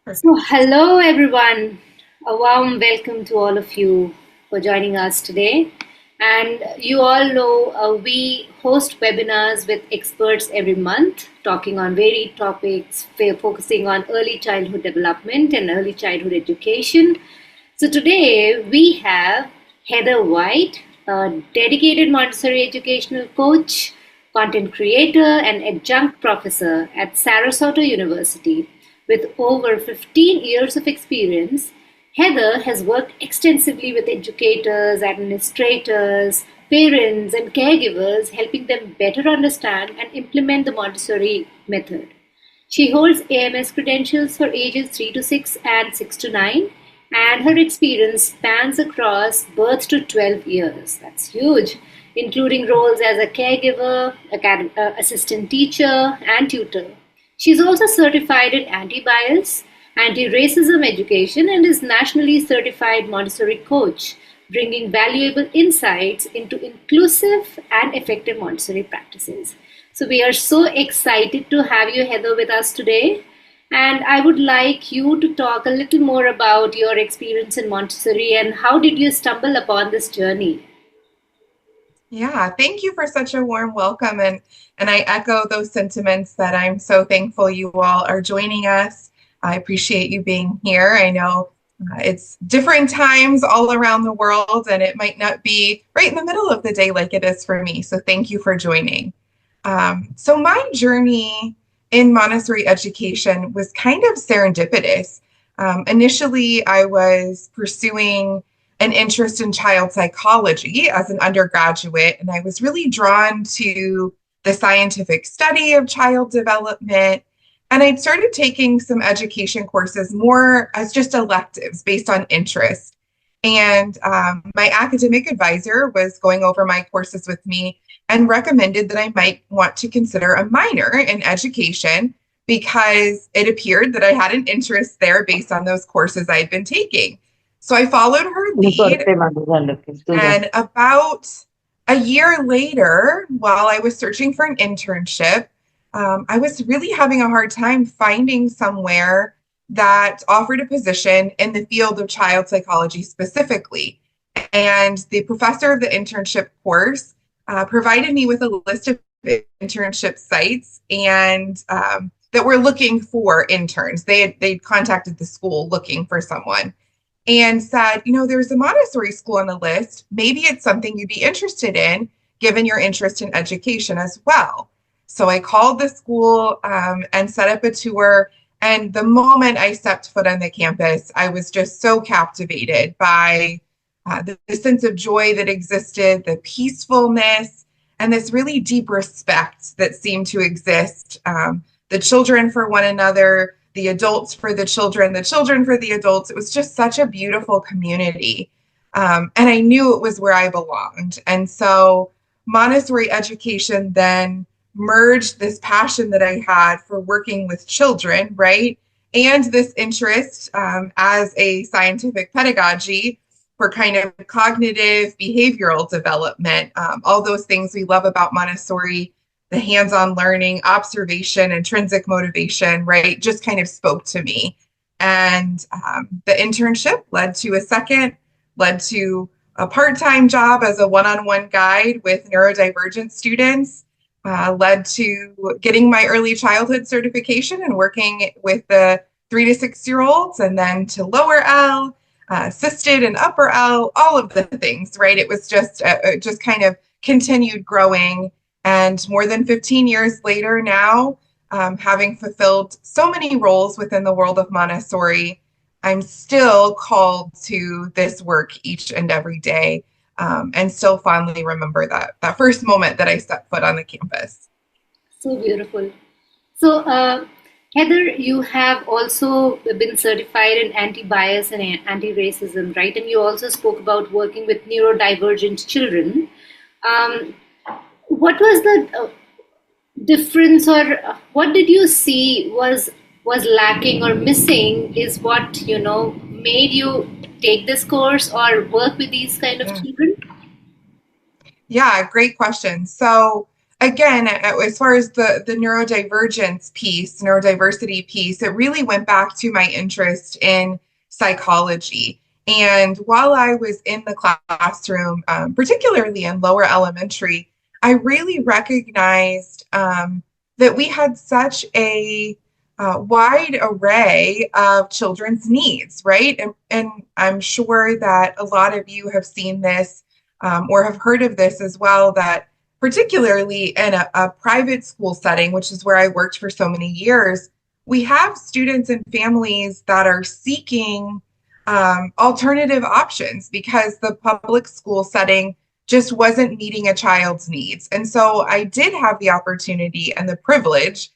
So, Perfect. hello everyone. A warm welcome to all of you for joining us today. And you all know we host webinars with experts every month, talking on varied topics, focusing on early childhood development and early childhood education. So, today we have Heather White, a dedicated Montessori educational coach, content creator, and adjunct professor at Sarasota University. With over 15 years of experience, Heather has worked extensively with educators, administrators, parents, and caregivers, helping them better understand and implement the Montessori method. She holds AMS credentials for ages 3 to 6 and 6 to 9, and her experience spans across birth to 12 years. That's huge, including roles as a caregiver, assistant teacher, and tutor. She's also certified in anti bias, anti racism education, and is nationally certified Montessori coach, bringing valuable insights into inclusive and effective Montessori practices. So, we are so excited to have you, Heather, with us today. And I would like you to talk a little more about your experience in Montessori and how did you stumble upon this journey? Yeah, thank you for such a warm welcome. And I echo those sentiments that I'm so thankful you all are joining us. I appreciate you being here. I know it's different times all around the world, and it might not be right in the middle of the day like it is for me. So thank you for joining. So my journey in Montessori education was kind of serendipitous. Initially, I was pursuing an interest in child psychology as an undergraduate, and I was really drawn to the scientific study of child development. And I'd started taking some education courses more as just electives based on interest. And my academic advisor was going over my courses with me and recommended that I might want to consider a minor in education because it appeared that I had an interest there based on those courses I had been taking. So I followed her lead, and about a year later, while I was searching for an internship, I was really having a hard time finding somewhere that offered a position in the field of child psychology specifically. And the professor of the internship course provided me with a list of internship sites and that were looking for interns. They'd contacted the school looking for someone and said, there's a Montessori school on the list. Maybe it's something you'd be interested in, given your interest in education as well. So I called the school and set up a tour. And the moment I stepped foot on the campus, I was just so captivated by the sense of joy that existed, the peacefulness, and this really deep respect that seemed to exist. The children for one another, the adults for the children for the adults. It was just such a beautiful community. And I knew it was where I belonged. And so Montessori education then merged this passion that I had for working with children, right? And this interest as a scientific pedagogy for kind of cognitive behavioral development, all those things we love about Montessori, the hands-on learning, observation, intrinsic motivation, right, just kind of spoke to me. And the internship led to a part-time job as a one-on-one guide with neurodivergent students, led to getting my early childhood certification and working with the 3 to 6 year olds, and then to lower L, assisted and upper L, all of the things, right? It was just kind of continued growing. And more than 15 years later now, having fulfilled so many roles within the world of Montessori, I'm still called to this work each and every day, and still fondly remember that first moment that I stepped foot on the campus. So beautiful. So, Heather, you have also been certified in anti bias and anti racism, right? And you also spoke about working with neurodivergent children. Um, what was the difference, or what did you see was lacking or missing? Is what made you take this course or work with these kind of Yeah. children? Yeah, great question. So again, as far as the neurodiversity piece, it really went back to my interest in psychology. And while I was in the classroom, particularly in lower elementary, I really recognized that we had such a wide array of children's needs, right? And I'm sure that a lot of you have seen this or have heard of this as well, that particularly in a private school setting, which is where I worked for so many years, we have students and families that are seeking alternative options because the public school setting just wasn't meeting a child's needs. And so I did have the opportunity and the privilege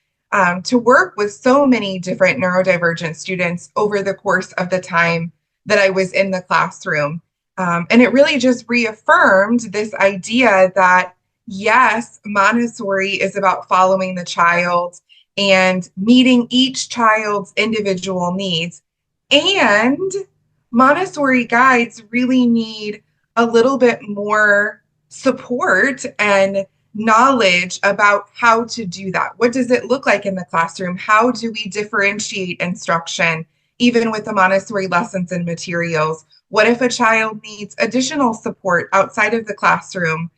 to work with so many different neurodivergent students over the course of the time that I was in the classroom. And it really just reaffirmed this idea that, yes, Montessori is about following the child and meeting each child's individual needs. And Montessori guides really need a little bit more support and knowledge about how to do that. What does it look like in the classroom? How do we differentiate instruction, even with the Montessori lessons and materials? What if a child needs additional support outside of the classroom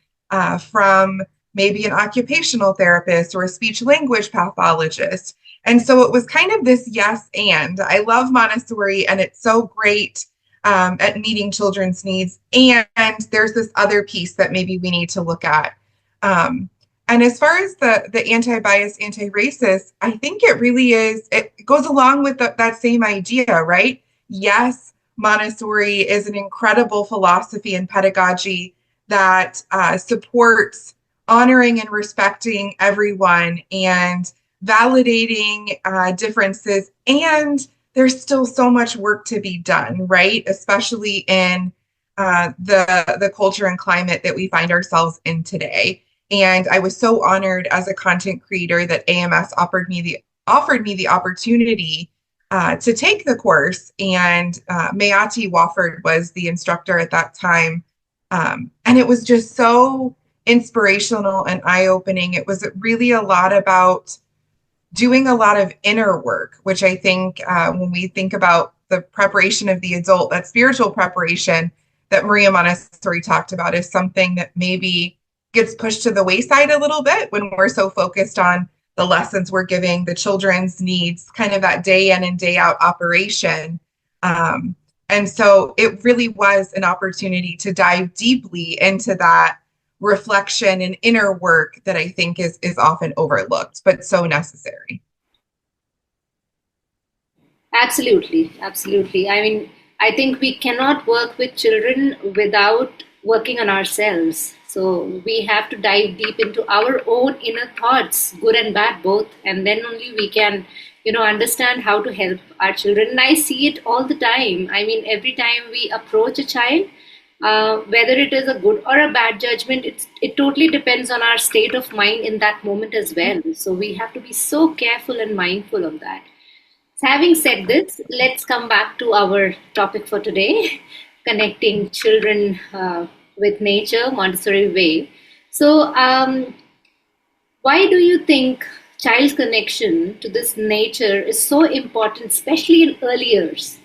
from maybe an occupational therapist or a speech language pathologist? And so it was kind of this yes and. I love Montessori and it's so great at meeting children's needs. And there's this other piece that maybe we need to look at. And as far as the anti-bias, anti-racist, I think it really is, it goes along with that same idea, right? Yes, Montessori is an incredible philosophy and pedagogy that supports honoring and respecting everyone and validating differences. And there's still so much work to be done, right? Especially in the culture and climate that we find ourselves in today. And I was so honored as a content creator that AMS offered me the opportunity to take the course. And Mayati Wofford was the instructor at that time. And it was just so inspirational and eye-opening. It was really a lot about doing a lot of inner work, which I think when we think about the preparation of the adult, that spiritual preparation that Maria Montessori talked about is something that maybe gets pushed to the wayside a little bit when we're so focused on the lessons we're giving, the children's needs, kind of that day in and day out operation. And so it really was an opportunity to dive deeply into that reflection and inner work that I think is often overlooked, but so necessary. Absolutely, absolutely. I mean, I think we cannot work with children without working on ourselves. So we have to dive deep into our own inner thoughts, good and bad both, and then only we can, understand how to help our children. And I see it all the time. I mean, every time we approach a child, whether it is a good or a bad judgment, it totally depends on our state of mind in that moment as well. So we have to be so careful and mindful of that. Having said this, let's come back to our topic for today, connecting children with nature, Montessori way. So, why do you think child's connection to this nature is so important, especially in early years?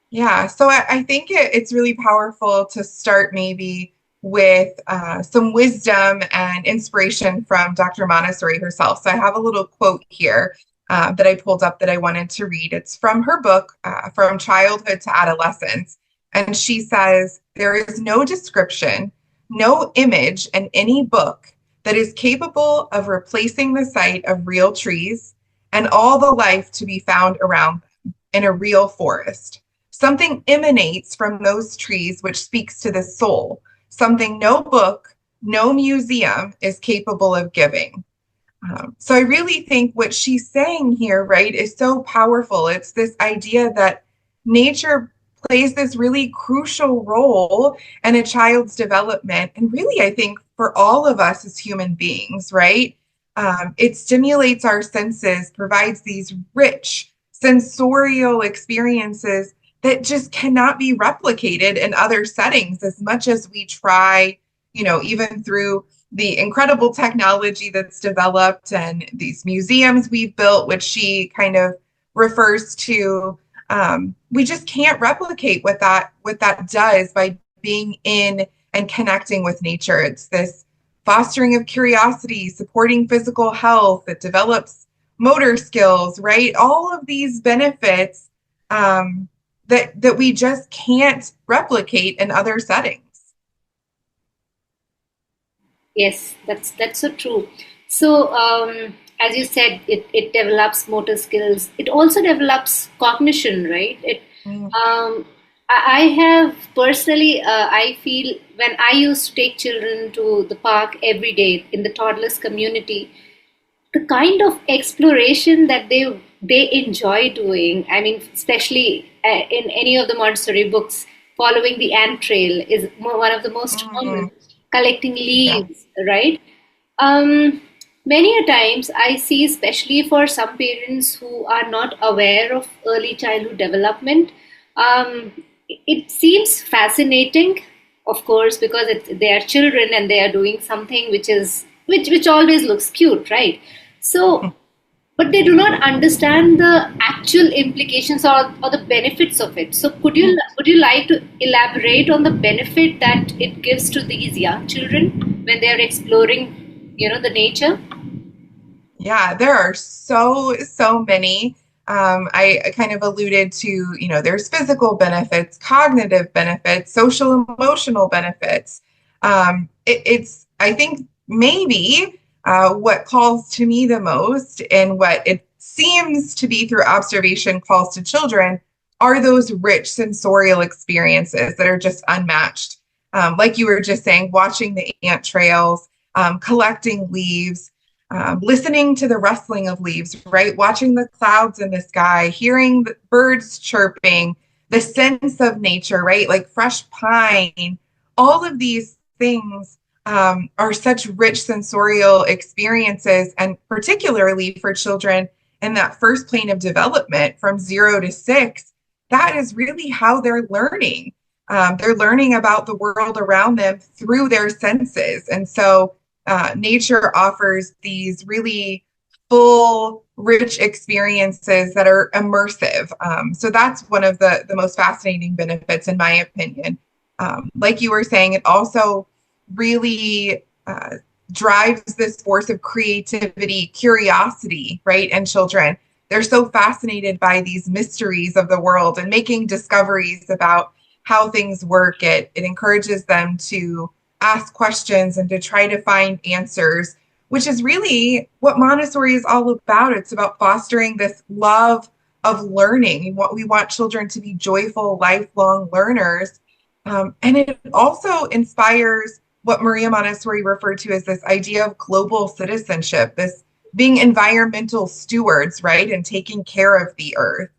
Yeah, so I think it's really powerful to start maybe with some wisdom and inspiration from Dr. Montessori herself. So I have a little quote here that I pulled up that I wanted to read. It's from her book, From Childhood to Adolescence. And she says, "There is no description, no image in any book that is capable of replacing the sight of real trees and all the life to be found around them in a real forest. Something emanates from those trees which speaks to the soul, something no book, no museum is capable of giving." So I really think what she's saying here, right, is so powerful. It's this idea that nature plays this really crucial role in a child's development. And really, I think for all of us as human beings, right, it stimulates our senses, provides these rich sensorial experiences that just cannot be replicated in other settings as much as we try, even through the incredible technology that's developed and these museums we've built, which she kind of refers to, we just can't replicate what that does by being in and connecting with nature. It's this fostering of curiosity, supporting physical health, it develops motor skills, right? All of these benefits that we just can't replicate in other settings. Yes, that's so true. So, as you said, it develops motor skills. It also develops cognition, right? Mm, I have personally, I feel when I used to take children to the park every day in the toddlers community, the kind of exploration that they enjoy doing. I mean, especially in any of the Montessori books, following the ant trail is one of the most common. mm, Collecting yeah. leaves, right? Um, Many a times I see, especially for some parents who are not aware of early childhood development, it seems fascinating, of course, because they are children and they are doing something which always looks cute, right? So, but they do not understand the actual implications or the benefits of it. So, would you like to elaborate on the benefit that it gives to these young children when they are exploring, the nature? Yeah, there are so many. I kind of alluded to, there's physical benefits, cognitive benefits, social emotional benefits. I think maybe what calls to me the most and what it seems to be through observation calls to children are those rich sensorial experiences that are just unmatched. Like you were just saying, watching the ant trails, collecting leaves, listening to the rustling of leaves, right? Watching the clouds in the sky, hearing the birds chirping, the sense of nature, right? Like fresh pine, all of these things are such rich sensorial experiences, and particularly for children in that first plane of development from 0 to 6, that is really how they're learning. They're learning about the world around them through their senses. And so nature offers these really full, rich experiences that are immersive. So that's one of the most fascinating benefits, in my opinion. Like you were saying, it also really drives this force of creativity, curiosity, right? And children, they're so fascinated by these mysteries of the world and making discoveries about how things work. It encourages them to ask questions and to try to find answers, which is really what Montessori is all about. It's about fostering this love of learning. We want children to be joyful, lifelong learners. And it also inspires what Maria Montessori referred to as this idea of global citizenship, this being environmental stewards, right? And taking care of the earth,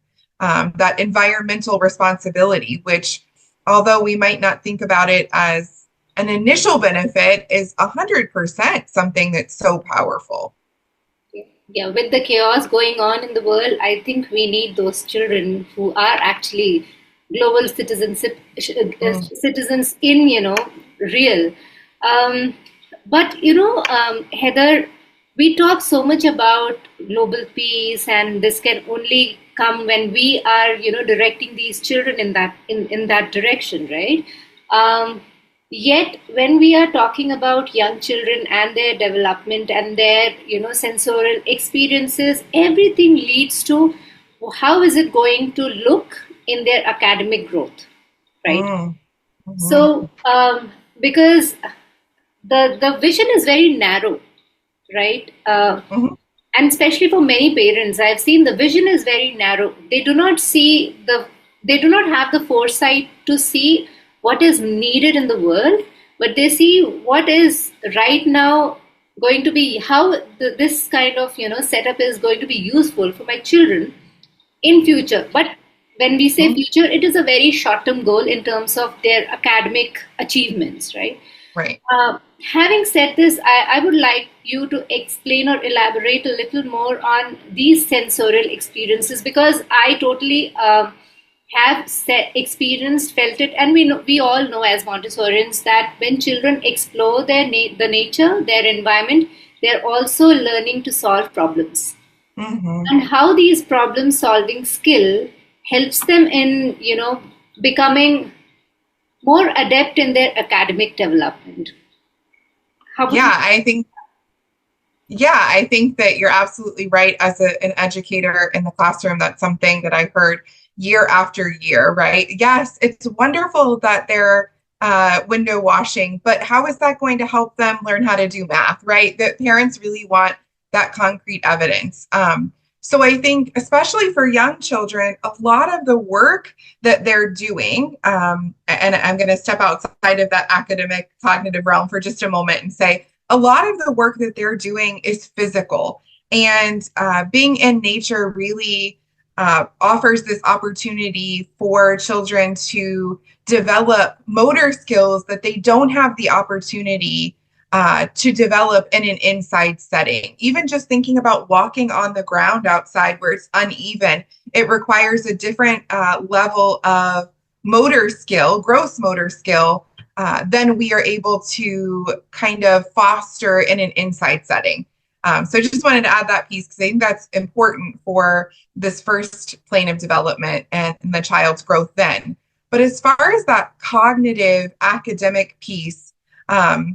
that environmental responsibility, which, although we might not think about it as an initial benefit, is 100% something that's so powerful. Yeah, with the chaos going on in the world, I think we need those children who are actually global citizenship Mm, citizens in real. Um, but Heather, we talk so much about global peace, and this can only come when we are directing these children in that direction, right? Um, Yet, when we are talking about young children and their development and their, sensorial experiences, everything leads to how is it going to look in their academic growth, right? mm, mhm, So, because the vision is very narrow, right? mhm, And especially for many parents, I've seen the vision is very narrow. They do not have the foresight to see what is needed in the world, but they see what is right now going to be how this kind of setup is going to be useful for my children in future. But when we say mhm. future, it is a very short term goal in terms of their academic achievements, right? Right. Having said this, I would like you to explain or elaborate a little more on these sensorial experiences, because I totally have experienced, felt it, and we all know as Montessorians that when children explore the nature, their environment, they're also learning to solve problems, Hmm. and how these problem solving skill helps them in becoming more adept in their academic development. How would you? Yeah, I think that you're absolutely right. As an educator in the classroom, that's something that I heard year after year, right? Yes, it's wonderful that they're window washing, but how is that going to help them learn how to do math, right? That parents really want that concrete evidence. So I think, especially for young children, a lot of the work that they're doing, and I'm going to step outside of that academic cognitive realm for just a moment and say, a lot of the work that they're doing is physical. And being in nature really offers this opportunity for children to develop motor skills that they don't have the opportunity to develop in an inside setting. Even just thinking about walking on the ground outside where it's uneven, it requires a different level of motor skill, gross motor skill, then we are able to kind of foster in an inside setting. So I just wanted to add that piece because I think that's important for this first plane of development and the child's growth then. But as far as that cognitive academic piece,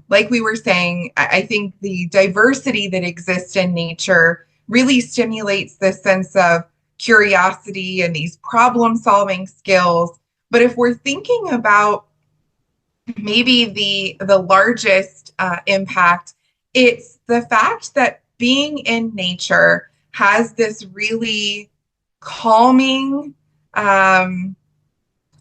like we were saying, I think the diversity that exists in nature really stimulates this sense of curiosity and these problem solving skills. But if we're thinking about maybe the largest impact, it's the fact that being in nature has this really calming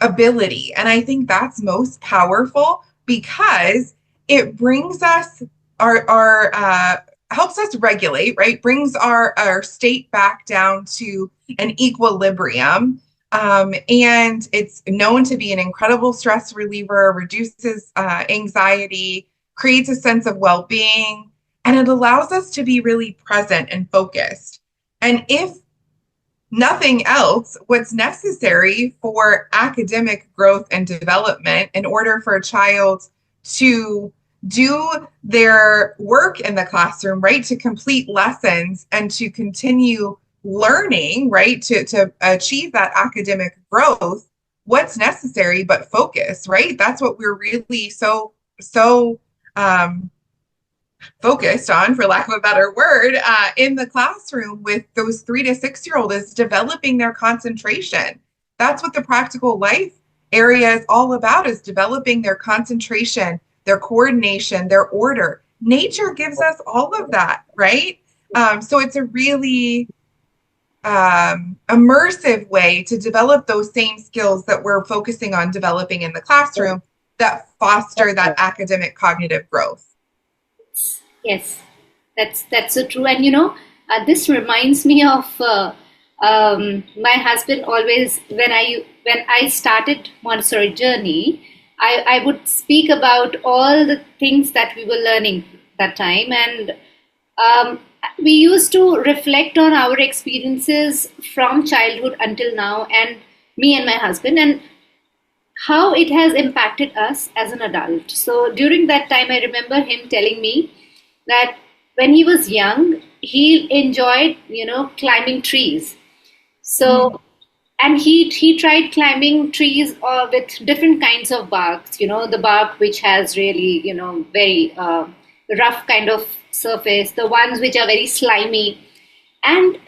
ability. And I think that's most powerful because it brings us our helps us regulate, right? Brings our state back down to an equilibrium. And it's known to be an incredible stress reliever, reduces anxiety, creates a sense of well being, and it allows us to be really present and focused. And if nothing else, what's necessary for academic growth and development in order for a child to do their work in the classroom, right, to complete lessons and to continue learning, right, to achieve that academic growth, what's necessary but focus, right? That's what we're really so focused on, for lack of a better word, in the classroom with those 3 to 6 year old is developing their concentration. That's what the practical life area is all about, is developing their concentration, their coordination, their order. Nature gives us all of that, right? So it's a really immersive way to develop those same skills that we're focusing on developing in the classroom that foster that academic cognitive growth. Yes, that's so true. And this reminds me of my husband. Always when I started Montessori journey, I would speak about all the things that we were learning that time, and we used to reflect on our experiences from childhood until now, and me and my husband, and how it has impacted us as an adult. So during that time, I remember him telling me that when he was young, he enjoyed, climbing trees. Mm. So, and he tried climbing trees with different kinds of barks, the bark which has really, very rough kind of surface, the ones which are very slimy. And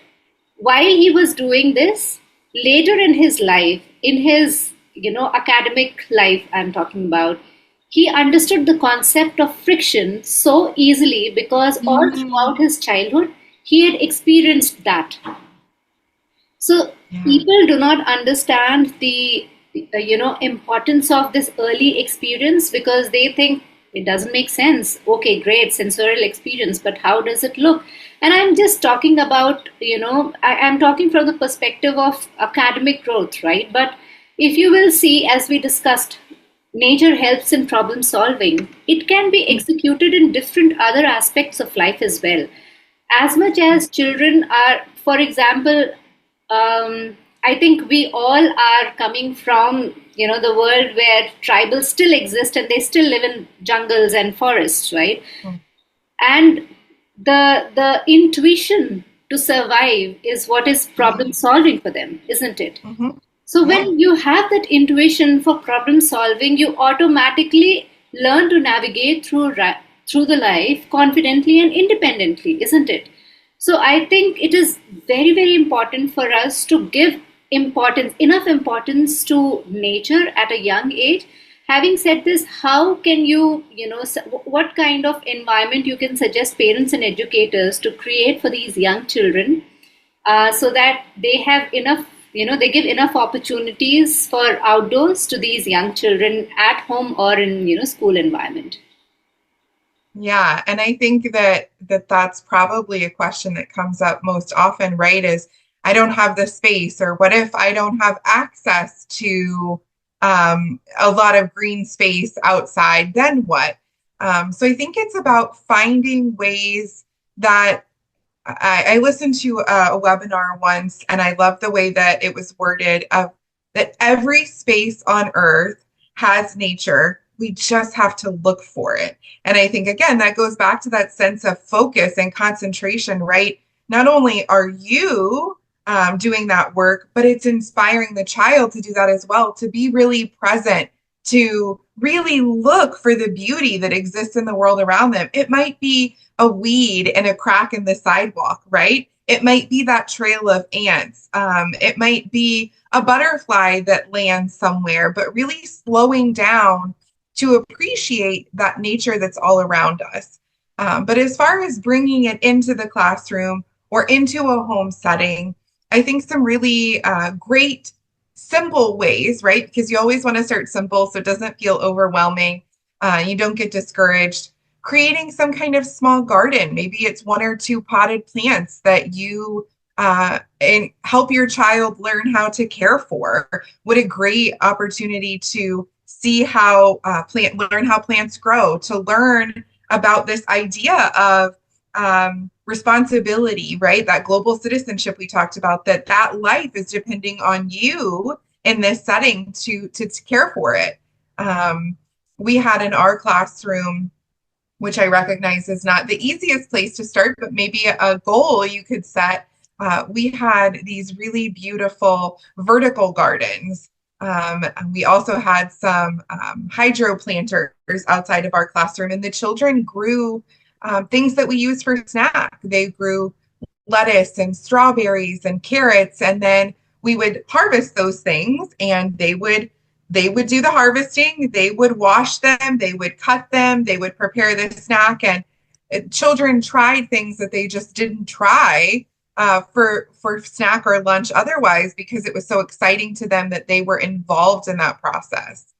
while he was doing this, later in his life, in his academic life, I'm talking about, he understood the concept of friction so easily because all throughout Mm. his childhood he had experienced that. So Yeah. people do not understand the importance of this early experience because they think it doesn't make sense. Okay, great sensorial experience, but how does it look? And I'm just talking about I'm talking from the perspective of academic growth, right? But if you will see, as we discussed, nature helps in problem solving. It can be executed in different other aspects of life as well. As much as children are, for example, I think we all are coming from, the world where tribals still exist and they still live in jungles and forests, right? Mm, And the intuition to survive is what is problem mhm, solving for them, isn't it? mhm. So Yeah. when you have that intuition for problem solving, you automatically learn to navigate through the life confidently and independently, isn't it? So I think it is very, very important for us to give enough importance to nature at a young age. Having said this, how can what kind of environment you can suggest parents and educators to create for these young children, so that they have enough, they give enough opportunities for outdoors to these young children at home or in, school environment. Yeah, and I think that that's probably a question that comes up most often, right? Is I don't have the space, or what if I don't have access to a lot of green space outside? Then what? So I think it's about finding ways that I listened to a webinar once, and I love the way that it was worded of that every space on earth has nature. We just have to look for it. And I think, again, that goes back to that sense of focus and concentration, right? Not only are you doing that work, but it's inspiring the child to do that as well, to be really present, to really look for the beauty that exists in the world around them. It might be a weed and a crack in the sidewalk, right? It might be that trail of ants. It might be a butterfly that lands somewhere, but really slowing down to appreciate that nature that's all around us. But as far as bringing it into the classroom or into a home setting, I think some really great simple ways, right? Because you always want to start simple so it doesn't feel overwhelming. You don't get discouraged. Creating some kind of small garden, maybe it's one or two potted plants that you and help your child learn how to care for. What a great opportunity to see how learn how plants grow, to learn about this idea of responsibility, right? That global citizenship we talked about, that life is depending on you in this setting to care for it. Um, we had in our classroom, which I recognize is not the easiest place to start, but maybe a goal you could set. We had these really beautiful vertical gardens. And we also had some hydro planters outside of our classroom, and the children grew things that we use for snack. They grew lettuce and strawberries and carrots, and then we would harvest those things, and they would do the harvesting, they would wash them, they would cut them, they would prepare the snack. And children tried things that they just didn't try for snack or lunch otherwise, because it was so exciting to them that they were involved in that process.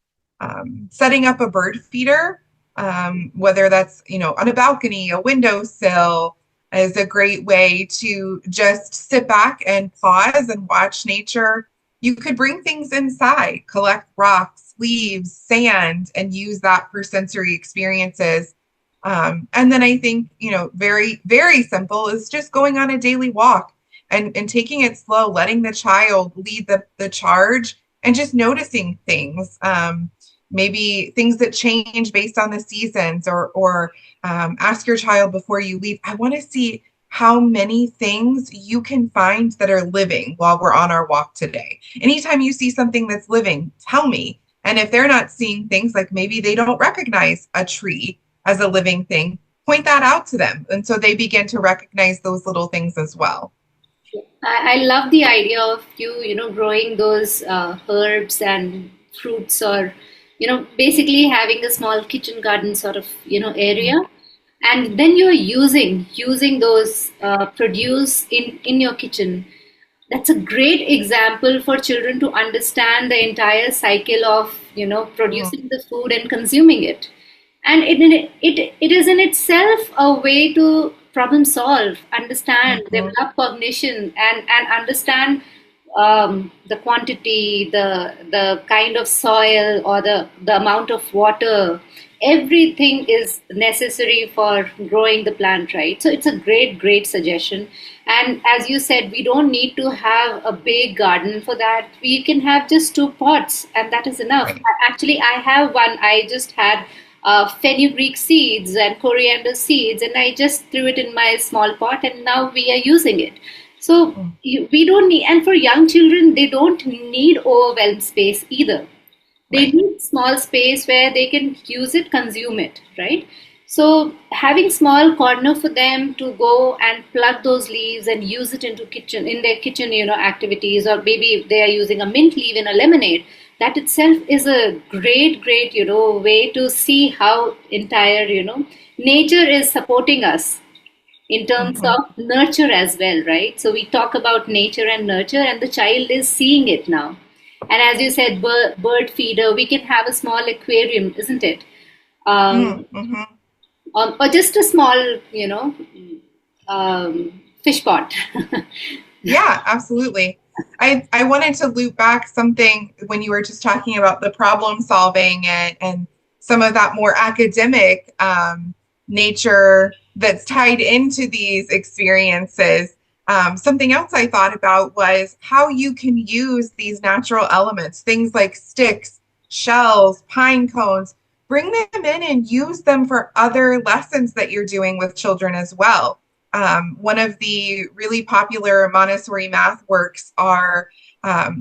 Setting up a bird feeder, whether that's on a balcony, a windowsill, is a great way to just sit back and pause and watch nature. You could bring things inside, collect rocks, leaves, sand, and use that for sensory experiences. And then I think, very, very simple is just going on a daily walk and taking it slow, letting the child lead the charge, and just noticing things. Maybe things that change based on the seasons, or ask your child before you leave, I want to see how many things you can find that are living while we're on our walk today. Anytime you see something that's living, tell me. And if they're not seeing things, like maybe they don't recognize a tree as a living thing, point that out to them. And so they begin to recognize those little things as well. I love the idea of growing those herbs and fruits, or, basically having a small kitchen garden sort of, area. Mm, And then you're using those produce in your kitchen. That's a great example for children to understand the entire cycle of, mm, producing the food and consuming it. And it is in itself a way to problem solve, understand, mhm, develop cognition, and understand the quantity, the kind of soil, or the amount of water everything is necessary for growing the plant, right? So it's a great suggestion. And as you said, we don't need to have a big garden for that. We can have just two pots, and that is enough. Right. Actually, I have one. I just had fenugreek seeds and coriander seeds, and I just threw it in my small pot, and now we are using it. So Mm. we don't need, and for young children, they don't need overwhelmed space either. They Right. need small space where they can use it, consume it, right? So having small corner for them to go and pluck those leaves and use it into kitchen in their kitchen, activities, or maybe if they are using a mint leaf in a lemonade, that itself is a great, way to see how entire, nature is supporting us in terms Hmm. of nurture as well, right? So we talk about nature and nurture, and the child is seeing it now. And as you said, bird feeder, we can have a small aquarium, isn't it? Mm-hmm. Or just a small, fish pot. Yeah, absolutely. I wanted to loop back something when you were just talking about the problem solving and some of that more academic nature that's tied into these experiences. Something else I thought about was how you can use these natural elements, things like sticks, shells, pine cones, bring them in and use them for other lessons that you're doing with children as well. One of the really popular Montessori math works are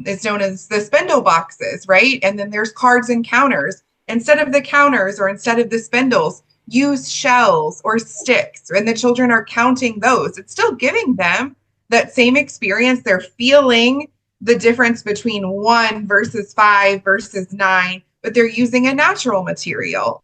is known as the spindle boxes, right? And then there's cards and counters. Instead of the counters or instead of the spindles, use shells or sticks, and the children are counting those. It's still giving them that same experience. They're feeling the difference between 1 versus 5 versus 9, but they're using a natural material.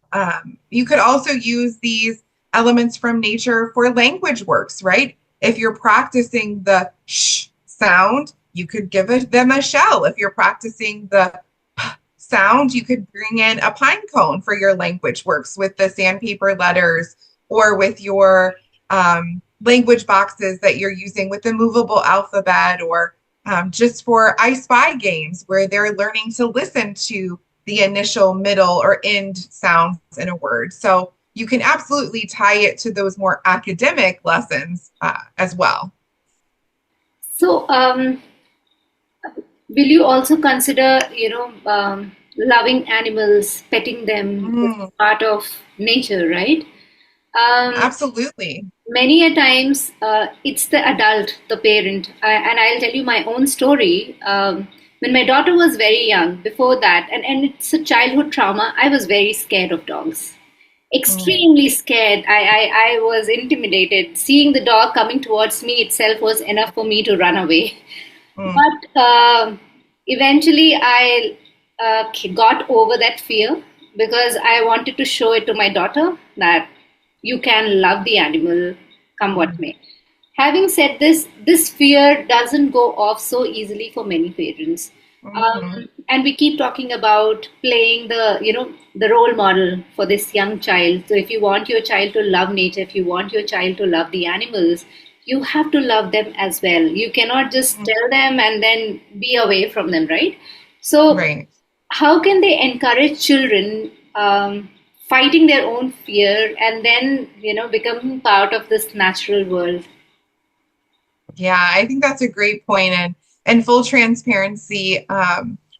You could also use these elements from nature for language works, right? If you're practicing the sh sound, you could give them a shell. If you're practicing the p sound, you could bring in a pine cone for your language works with the sandpaper letters or with your language boxes that you're using with the movable alphabet, or just for I Spy games where they're learning to listen to the initial, middle, or end sounds in a word. So you can absolutely tie it to those more academic lessons as well. So, will you also consider, loving animals, petting them is Mm, part of nature, right? Um, absolutely. Many a times it's the adult, the parent. And I'll tell you my own story. When my daughter was very young, before that, and it's a childhood trauma, I was very scared of dogs. Mm, Extremely scared. I was intimidated. Seeing the dog coming towards me itself was enough for me to run away. mm, But eventually, I got over that fear because I wanted to show it to my daughter that you can love the animal, come what mm, may. Having said this, this fear doesn't go off so easily for many parents. mhm, And we keep talking about playing the role model for this young child. So if you want your child to love nature, if you want your child to love the animals, you have to love them as well. You cannot just mm. tell them and then be away from them, right? So Right. how can they encourage children fighting their own fear and then becoming part of this natural world? Yeah, I think that's a great point. And full transparency,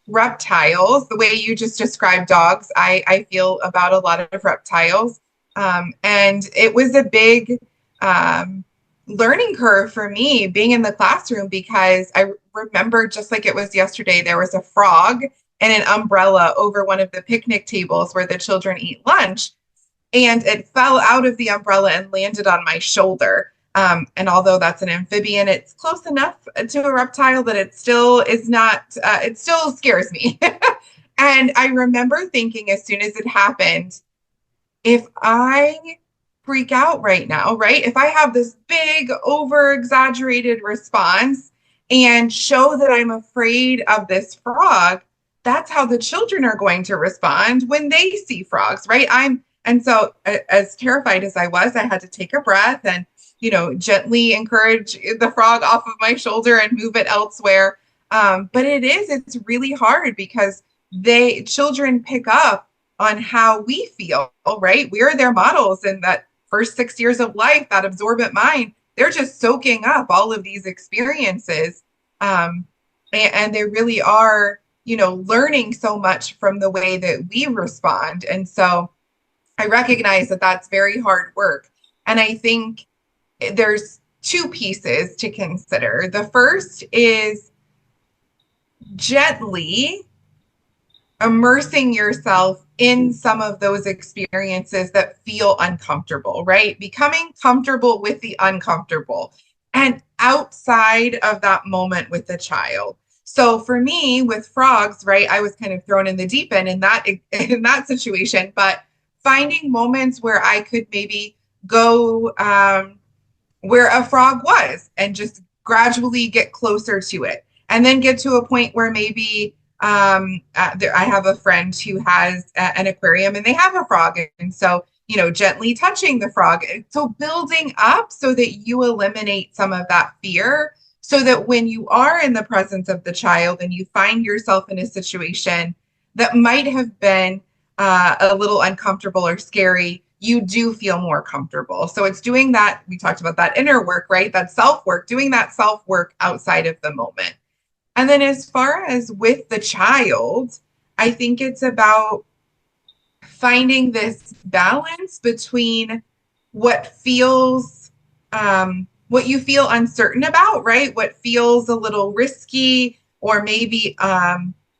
reptiles, the way you just described dogs, I feel about a lot of reptiles. And it was a big learning curve for me being in the classroom because I remember just like it was yesterday, there was a frog and an umbrella over one of the picnic tables where the children eat lunch, and it fell out of the umbrella and landed on my shoulder. And although that's an amphibian, it's close enough to a reptile that it still is not, it still scares me. And I remember thinking as soon as it happened, if I freak out right now, right? If I have this big, over exaggerated response and show that I'm afraid of this frog, that's how the children are going to respond when they see frogs, right? And so as terrified as I was, I had to take a breath and, gently encourage the frog off of my shoulder and move it elsewhere. But it's really hard because children pick up on how we feel, right? We are their models in that first 6 years of life, that absorbent mind. They're just soaking up all of these experiences. Um, and they really are, learning so much from the way that we respond. And so I recognize that that's very hard work. And I think there's two pieces to consider. The first is gently immersing yourself in some of those experiences that feel uncomfortable, right? Becoming comfortable with the uncomfortable and outside of that moment with the child. So for me with frogs, right, I was kind of thrown in the deep end in that situation, but finding moments where I could maybe go where a frog was and just gradually get closer to it and then get to a point where maybe I have a friend who has an aquarium and they have a frog, and so gently touching the frog, so building up so that you eliminate some of that fear, so that when you are in the presence of the child and you find yourself in a situation that might have been a little uncomfortable or scary, you do feel more comfortable. So it's doing that. We talked about that inner work, right? That self work, doing that self work outside of the moment. And then as far as with the child, I think it's about finding this balance between what feels, what you feel uncertain about, right? What feels a little risky or maybe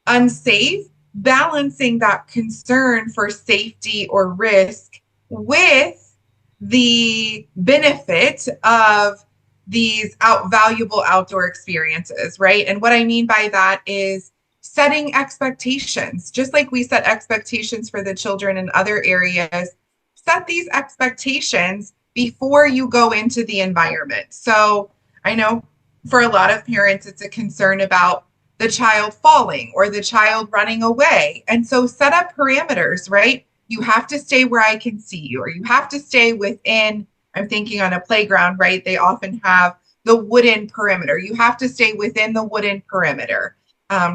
unsafe, balancing that concern for safety or risk with the benefit of these valuable outdoor experiences, right? And what I mean by that is setting expectations, just like we set expectations for the children in other areas. Set these expectations before you go into the environment. So I know for a lot of parents, it's a concern about the child falling or the child running away. And so set up parameters, right? You have to stay where I can see you, or you have to stay within. I'm thinking on a playground, right? They often have the wooden perimeter. You have to stay within the wooden perimeter.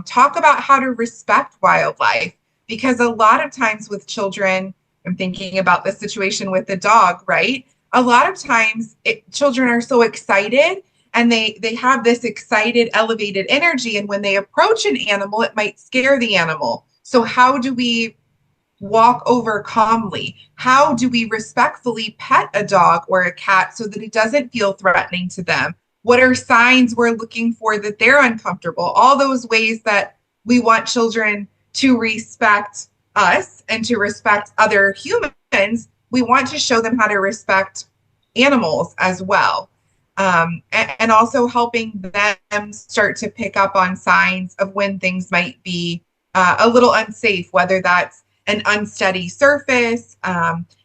Talk about how to respect wildlife, because a lot of times with children, I'm thinking about the situation with the dog, right? A lot of times children are so excited and they have this excited, elevated energy. And when they approach an animal, it might scare the animal. So how do we walk over calmly? How do we respectfully pet a dog or a cat so that it doesn't feel threatening to them? What are signs we're looking for that they're uncomfortable? All those ways that we want children to respect us and to respect other humans, we want to show them how to respect animals as well. And also helping them start to pick up on signs of when things might be a little unsafe, whether that's an unsteady surface,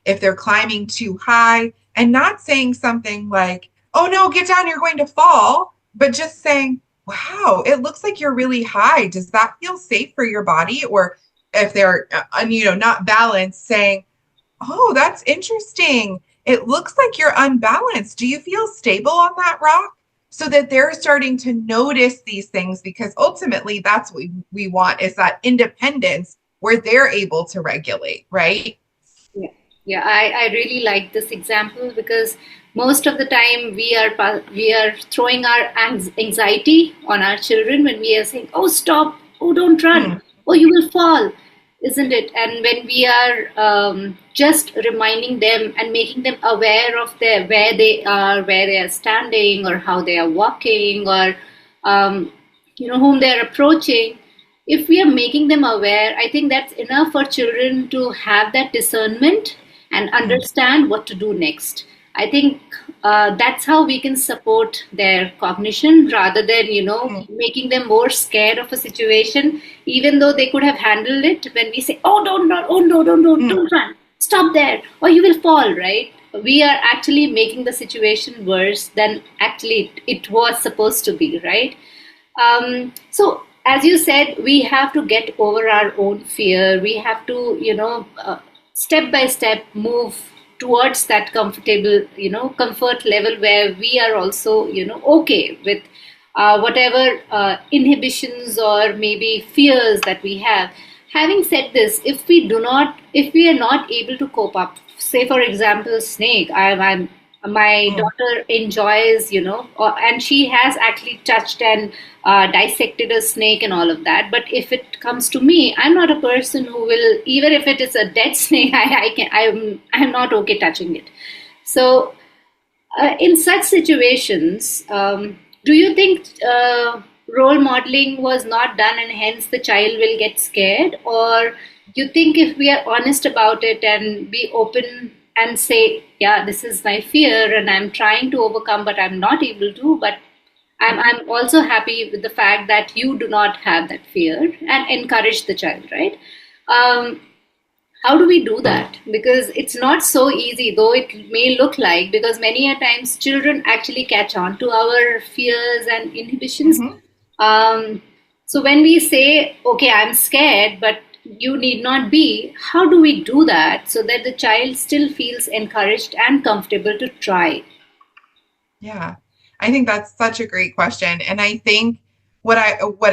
if they're climbing too high, and not saying something like, oh no, get down, you're going to fall, but just saying, wow, it looks like you're really high. Does that feel safe for your body? Or if they're, not balanced, saying, oh, that's interesting. It looks like you're unbalanced. Do you feel stable on that rock? So that they're starting to notice these things, because ultimately that's what we want, is that independence where they're able to regulate, right? Yeah, yeah, I really like this example because most of the time we are throwing our anxiety on our children when we are saying, "Oh, stop! Oh, don't run! Mm, Oh, you will fall!" Isn't it? And when we are just reminding them and making them aware of where they are standing, or how they are walking, or whom they are approaching, if we are making them aware, I think that's enough for children to have that discernment and mm, understand what to do next. I think that's how we can support their cognition rather than, mm, making them more scared of a situation, even though they could have handled it. When we say, oh, don't run, oh, no, mm, don't run, stop there, or you will fall, right? We are actually making the situation worse than actually it was supposed to be, right? So, as you said, we have to get over our own fear. We have to, step by step move towards that comfortable, comfort level where we are also, okay with whatever inhibitions or maybe fears that we have. having said this, if we are not able to cope up, say for example, snake, I'm my Mm, daughter enjoys, and she has actually touched and dissected a snake and all of that. But if it comes to me, I'm not a person who will, even if it is a dead snake, I'm not okay touching it. So in such situations, do you think role modeling was not done and hence the child will get scared? Or you think if we are honest about it and be open and say, yeah, this is my fear and I'm trying to overcome, but I'm not able to, but I'm also happy with the fact that you do not have that fear and encourage the child, right? Um, how do we do that? Because it's not so easy, though it may look like, because many a times children actually catch on to our fears and inhibitions. mhm. um, so when we say, okay, I'm scared, but you need not be, how do we do that so that the child still feels encouraged and comfortable to try? Yeah, I think that's such a great question. And I think what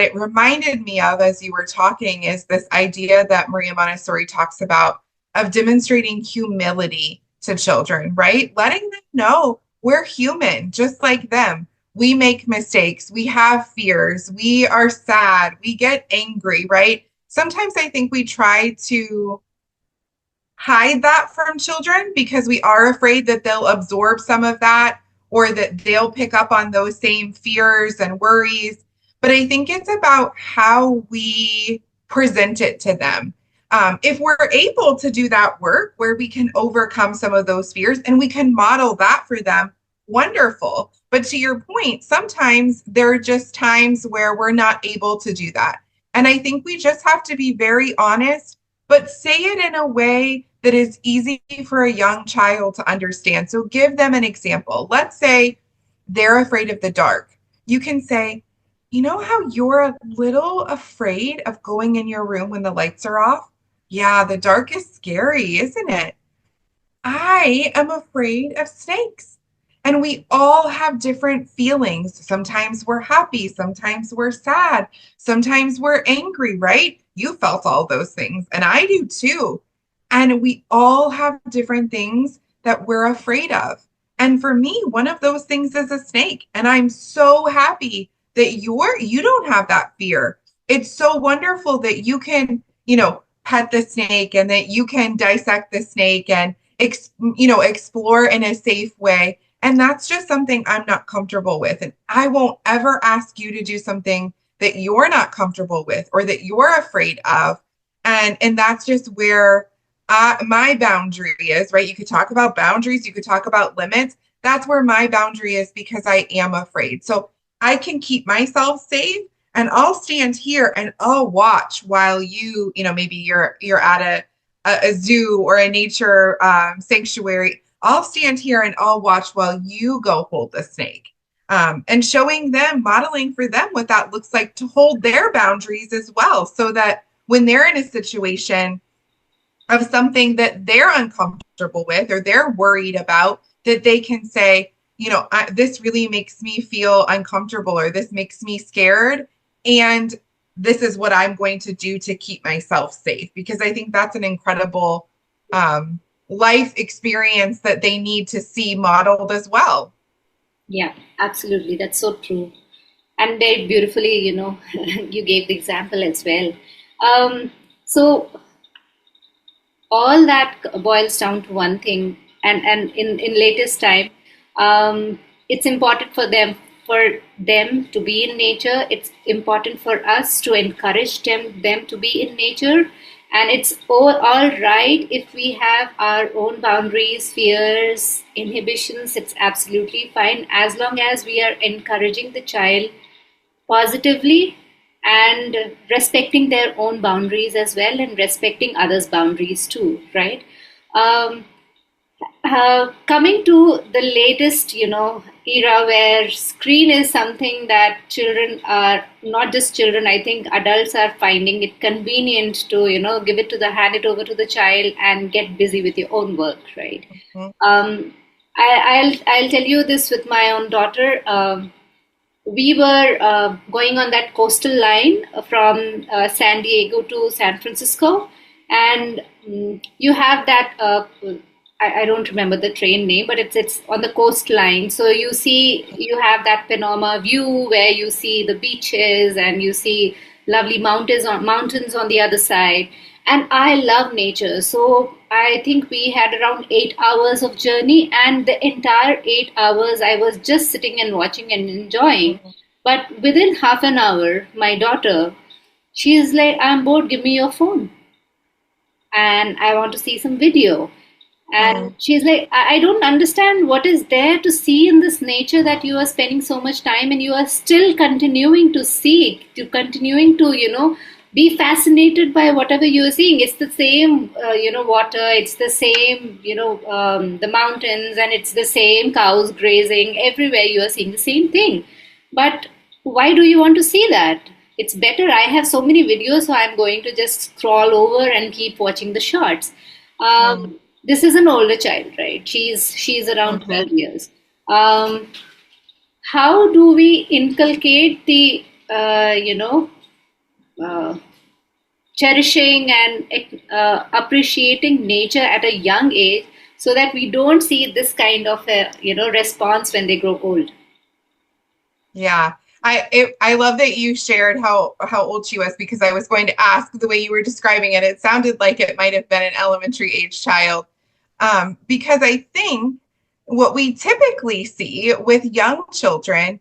it reminded me of as you were talking is this idea that Maria Montessori talks about of demonstrating humility to children, right? Letting them know we're human, just like them. We make mistakes, we have fears, we are sad, we get angry, right? Sometimes I think we try to hide that from children because we are afraid that they'll absorb some of that or that they'll pick up on those same fears and worries. But I think it's about how we present it to them. If we're able to do that work where we can overcome some of those fears and we can model that for them, wonderful. But to your point, sometimes there are just times where we're not able to do that. And I think we just have to be very honest, but say it in a way that is easy for a young child to understand. So give them an example. Let's say they're afraid of the dark. You can say, you know how you're a little afraid of going in your room when the lights are off? Yeah, the dark is scary, isn't it? I am afraid of snakes. And we all have different feelings. Sometimes we're happy, sometimes we're sad, sometimes we're angry, right? You felt all those things, and I do too. And we all have different things that we're afraid of. And for me, one of those things is a snake. And I'm so happy that you don't have that fear. It's so wonderful that you can, pet the snake and that you can dissect the snake and explore in a safe way. And that's just something I'm not comfortable with. And I won't ever ask you to do something that you're not comfortable with or that you're afraid of. And that's just where my boundary is, right? You could talk about boundaries, you could talk about limits. That's where my boundary is because I am afraid. So I can keep myself safe and I'll stand here and I'll watch while maybe you're at a zoo or a nature sanctuary. I'll stand here and I'll watch while you go hold the snake. And showing them, modeling for them what that looks like to hold their boundaries as well, so that when they're in a situation of something that they're uncomfortable with or they're worried about, that they can say, this really makes me feel uncomfortable or this makes me scared. And this is what I'm going to do to keep myself safe. Because I think that's an incredible life experience that they need to see modeled as well. Yeah, absolutely. That's so true. And very beautifully, you gave the example as well. So all that boils down to one thing, and in latest time, it's important for them to be in nature. It's important for us to encourage them to be in nature, and it's all right if we have our own boundaries, fears, inhibitions. It's absolutely fine as long as we are encouraging the child positively and respecting their own boundaries as well, and respecting others' boundaries too, right? Um, Coming to the latest, era where screen is something that children are, not just children, I think adults are finding it convenient to, give it to the hand it over to the child and get busy with your own work, right? Mhm. Um, I'll tell you this with my own daughter. we were going on that coastal line from San Diego to San Francisco, and you have that. I don't remember the train name, but it's on the coastline. So you have that panorama view where you see the beaches and you see lovely mountains on the other side. And I love nature, so I think we had around 8 hours of journey, and the entire 8 hours I was just sitting and watching and enjoying. But within half an hour, my daughter, she is like, I'm bored, give me your phone and I want to see some video. And Mm, she's like, I don't understand what is there to see in this nature that you are spending so much time and you are still continuing to see, to continuing to, be fascinated by whatever you are seeing. It's the same, water, it's the same, the mountains, and it's the same cows grazing. Everywhere you are seeing the same thing. But why do you want to see that? It's better. I have so many videos, so I'm going to just scroll over and keep watching the shorts. mm, This is an older child, right? She's around mhm. 12 years. Um, how do we inculcate the uh, cherishing and appreciating nature at a young age so that we don't see this kind of a response when they grow old? Yeah. I love that you shared how old she was because I was going to ask the way you were describing it. It sounded like it might have been an elementary age child. Because I think what we typically see with young children,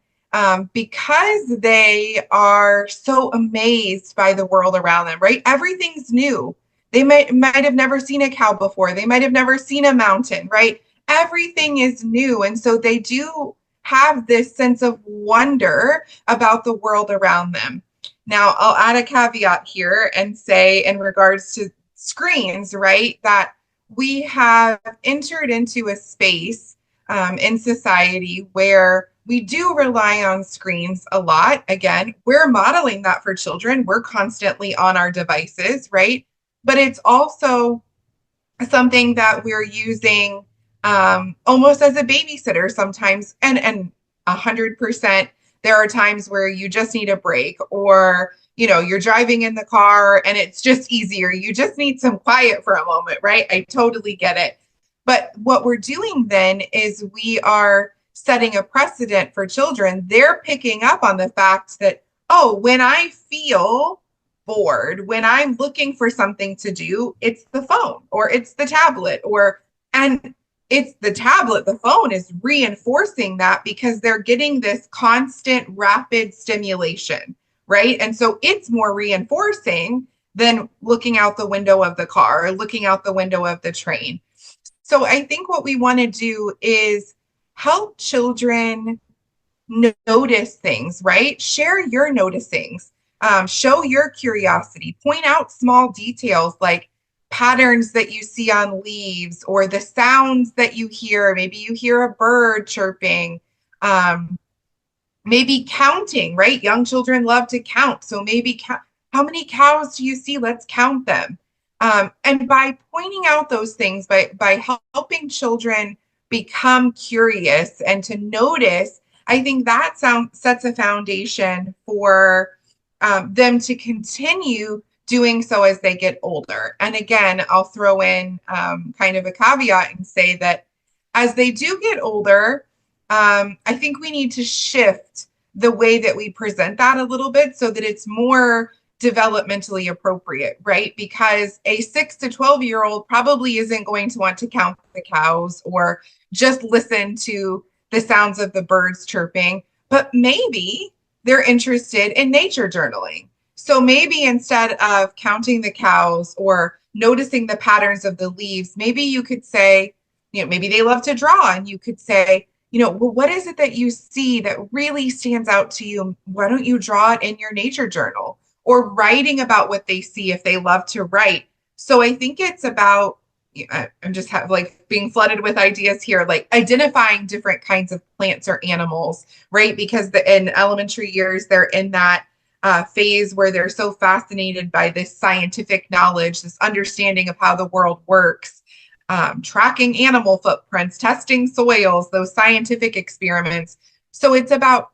because they are so amazed by the world around them, right? Everything's new. They might have never seen a cow before. They might have never seen a mountain, right? Everything is new. And so they do have this sense of wonder about the world around them. Now, I'll add a caveat here and say, in regards to screens, right, that we have entered into a space in society where we do rely on screens a lot. Again, we're modeling that for children. We're constantly on our devices, right? But it's also something that we're using almost as a babysitter sometimes, and 100%. There are times where you just need a break, or you're driving in the car and it's just easier. You just need some quiet for a moment, right? I totally get it. But what we're doing then is we are setting a precedent for children. They're picking up on the fact that, oh, when I feel bored, when I'm looking for something to do, it's the phone or it's the tablet, and it's the tablet, the phone is reinforcing that because they're getting this constant rapid stimulation, right? And so it's more reinforcing than looking out the window of the car or looking out the window of the train. So I think what we want to do is help children notice things, right? Share your noticings, show your curiosity, point out small details like patterns that you see on leaves or the sounds that you hear. Maybe you hear a bird chirping, um, maybe counting, right? Young children love to count. So maybe how many cows do you see? Let's count them. And by pointing out those things, by helping children become curious and to notice, I think that sets a foundation for them to continue doing so as they get older. And again, I'll throw in kind of a caveat and say that as they do get older, I think we need to shift the way that we present that a little bit so that it's more developmentally appropriate, right? Because a 6 to 12-year-old probably isn't going to want to count the cows or just listen to the sounds of the birds chirping, but maybe they're interested in nature journaling. So maybe instead of counting the cows or noticing the patterns of the leaves, maybe you could say, maybe they love to draw, and you could say, well, what is it that you see that really stands out to you? Why don't you draw it in your nature journal? Or writing about what they see if they love to write. So I think it's about, I'm just like being flooded with ideas here, like identifying different kinds of plants or animals, right? Because in elementary years, they're in that phase where they're so fascinated by this scientific knowledge, this understanding of how the world works, tracking animal footprints, testing soils, those scientific experiments. So it's about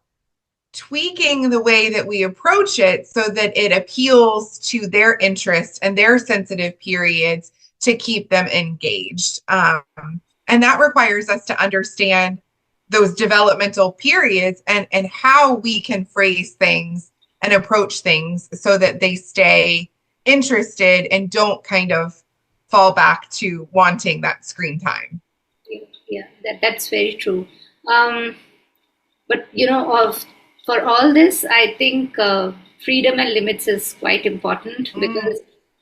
tweaking the way that we approach it so that it appeals to their interest and their sensitive periods to keep them engaged. And that requires us to understand those developmental periods and how we can phrase things and approach things so that they stay interested and don't kind of fall back to wanting that screen time. Yeah, that's very true. Um, but for all this, I think freedom and limits is quite important Mm, because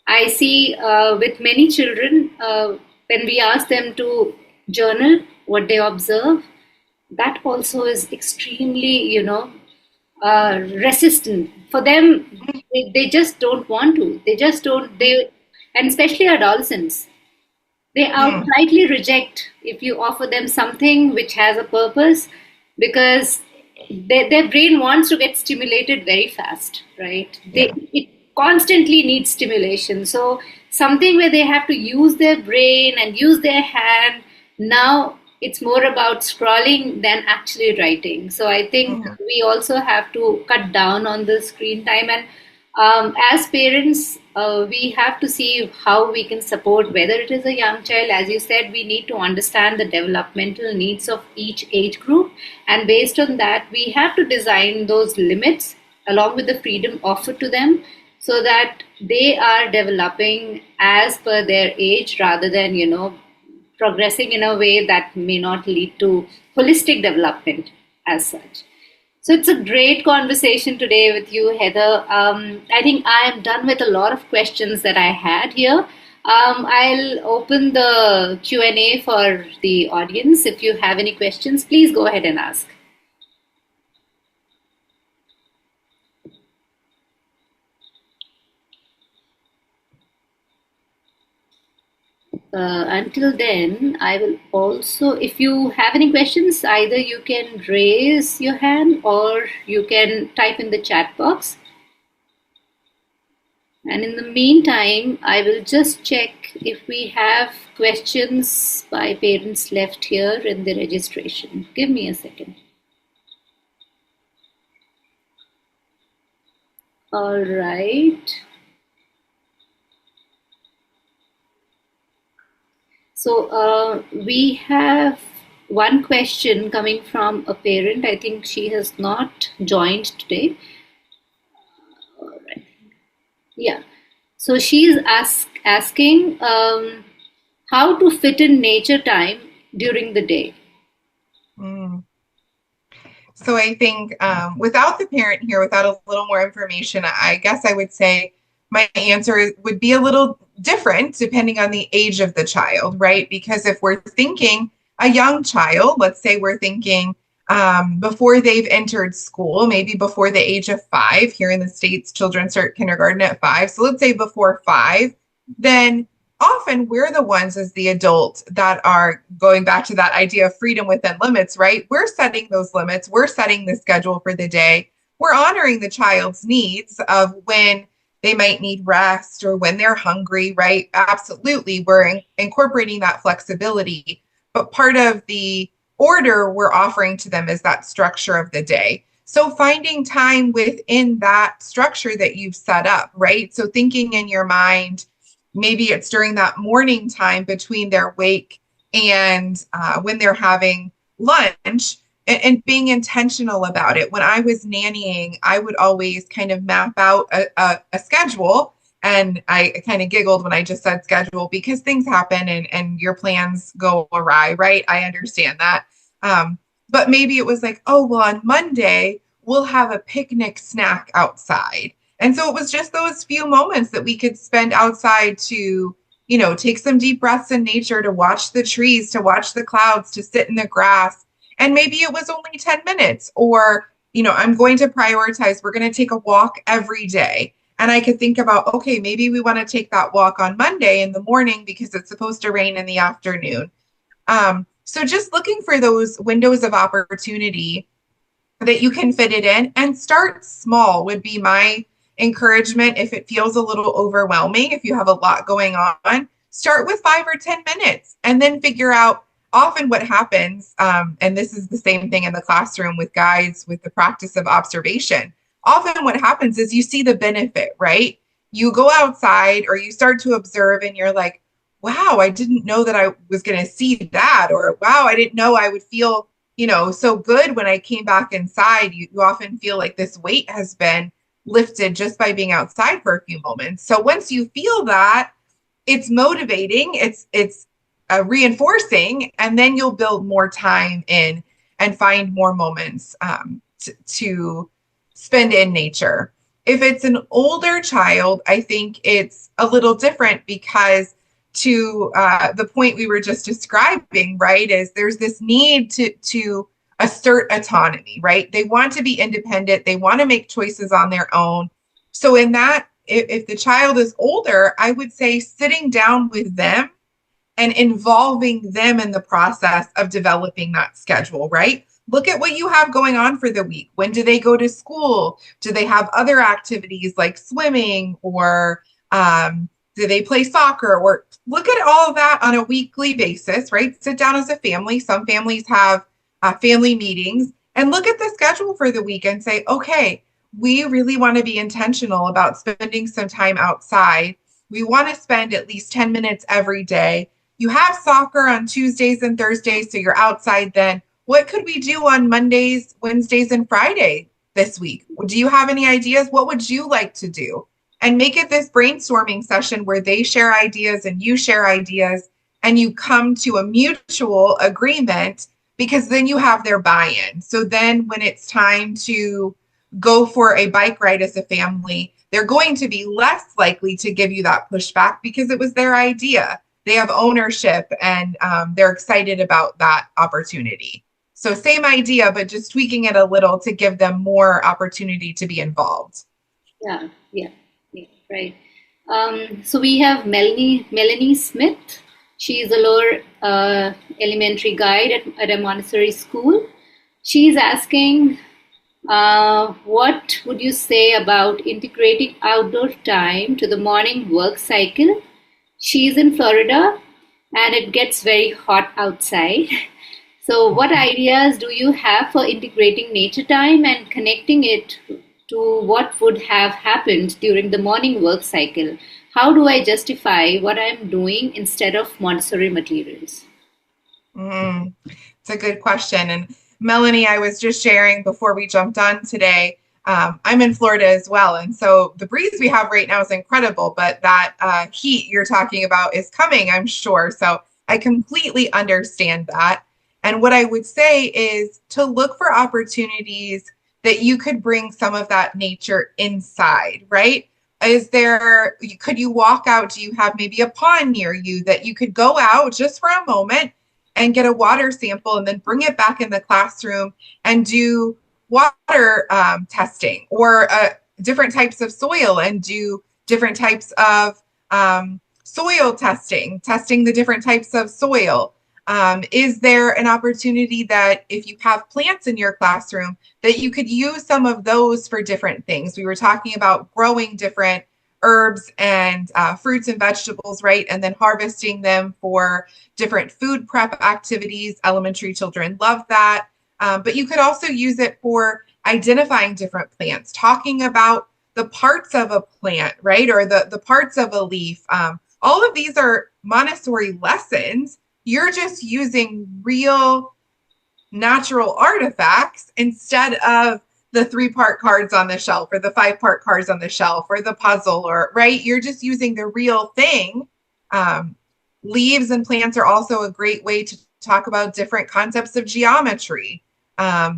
I see with many children when we ask them to journal what they observe, that also is extremely, resistant for them. They just don't want to. They just don't. And especially adolescents, they mm, outrightly reject if you offer them something which has a purpose because their brain wants to get stimulated very fast, right? yeah. It constantly needs stimulation. So something where they have to use their brain and use their hand, now it's more about scrolling than actually writing. So I think Mhm. we also have to cut down on the screen time. And as parents, we have to see how we can support whether it is a young child. As you said, we need to understand the developmental needs of each age group, and based on that, we have to design those limits along with the freedom offered to them so that they are developing as per their age rather than, progressing in a way that may not lead to holistic development as such. So it's a great conversation today with you, Heather. I think I am done with a lot of questions that I had here. I'll open the Q&A for the audience. If you have any questions, please go ahead and ask. Until then, I will also, if you have any questions, either you can raise your hand or you can type in the chat box. And in the meantime, I will just check if we have questions by parents left here in the registration. Give me a second. All right. So we have one question coming from a parent. I think she has not joined today. All right. Yeah. So she is asking how to fit in nature time during the day. Mm. So I think without the parent here, without a little more information, I guess I would say my answer would be a little different depending on the age of the child, right? Because if we're thinking a young child, let's say we're thinking before they've entered school, maybe before the age of 5. Here in the States, children start kindergarten at 5. So let's say before 5, then often we're the ones as the adult that are going back to that idea of freedom within limits, right? We're setting those limits, we're setting the schedule for the day, we're honoring the child's needs of when they might need rest or when they're hungry, right? Absolutely, we're incorporating that flexibility. But part of the order we're offering to them is that structure of the day. So finding time within that structure that you've set up, right? So thinking in your mind, maybe it's during that morning time between their wake and when they're having lunch and being intentional about it. When I was nannying, I would always kind of map out a schedule. And I kind of giggled when I just said schedule because things happen and your plans go awry, right? I understand that. But maybe it was like, oh, well, on Monday, we'll have a picnic snack outside. And so it was just those few moments that we could spend outside to, take some deep breaths in nature, to watch the trees, to watch the clouds, to sit in the grass. And maybe it was only 10 minutes, or, I'm going to prioritize, we're going to take a walk every day. And I could think about, okay, maybe we want to take that walk on Monday in the morning because it's supposed to rain in the afternoon. So just looking for those windows of opportunity that you can fit it in and start small would be my encouragement. If it feels a little overwhelming, if you have a lot going on, start with 5 or 10 minutes and then figure out, often what happens, and this is the same thing in the classroom with guides, with the practice of observation, often what happens is you see the benefit, right? You go outside or you start to observe and you're like, wow, I didn't know that I was going to see that. Or wow, I didn't know I would feel, so good when I came back inside. You often feel like this weight has been lifted just by being outside for a few moments. So once you feel that, it's motivating, it's reinforcing, and then you'll build more time in and find more moments to spend in nature. If it's an older child, I think it's a little different because to the point we were just describing, right, is there's this need to assert autonomy, right? They want to be independent. They want to make choices on their own. So in that, if the child is older, I would say sitting down with them and involving them in the process of developing that schedule, right? Look at what you have going on for the week. When do they go to school? Do they have other activities like swimming, or do they play soccer? Or look at all of that on a weekly basis, right? Sit down as a family. Some families have family meetings, and look at the schedule for the week and say, okay, we really want to be intentional about spending some time outside. We want to spend at least 10 minutes every day. You have soccer on Tuesdays and Thursdays, so you're outside then. What could we do on Mondays, Wednesdays, and Friday this week? Do you have any ideas? What would you like to do? And make it this brainstorming session where they share ideas and you share ideas, and you come to a mutual agreement, because then you have their buy-in. So then when it's time to go for a bike ride as a family, they're going to be less likely to give you that pushback because it was their idea. They have ownership, and they're excited about that opportunity. So same idea, but just tweaking it a little to give them more opportunity to be involved. Yeah, yeah, yeah, right. So we have Melanie Smith. She is a lower elementary guide at a Montessori school. She's asking, what would you say about integrating outdoor time to the morning work cycle? She's in Florida and it gets very hot outside. So, what ideas do you have for integrating nature time and connecting it to what would have happened during the morning work cycle? How do I justify what I'm doing instead of Montessori materials? It's a good question. And Melanie, I was just sharing before we jumped on today. I'm in Florida as well. And so the breeze we have right now is incredible, but that heat you're talking about is coming, I'm sure. So I completely understand that. And what I would say is to look for opportunities that you could bring some of that nature inside, right? Could you walk out? Do you have maybe a pond near you that you could go out just for a moment and get a water sample and then bring it back in the classroom and do water testing, or different types of soil, and do different types of soil testing the different types of soil. Is there an opportunity that if you have plants in your classroom that you could use some of those for different things? We were talking about growing different herbs and fruits and vegetables, right? And then harvesting them for different food prep activities. Elementary children love that. But you could also use it for identifying different plants, talking about the parts of a plant, right? Or the parts of a leaf. All of these are Montessori lessons. You're just using real natural artifacts instead of the 3-part cards on the shelf or the 5-part cards on the shelf or the puzzle, or right. You're just using the real thing. Leaves and plants are also a great way to talk about different concepts of geometry.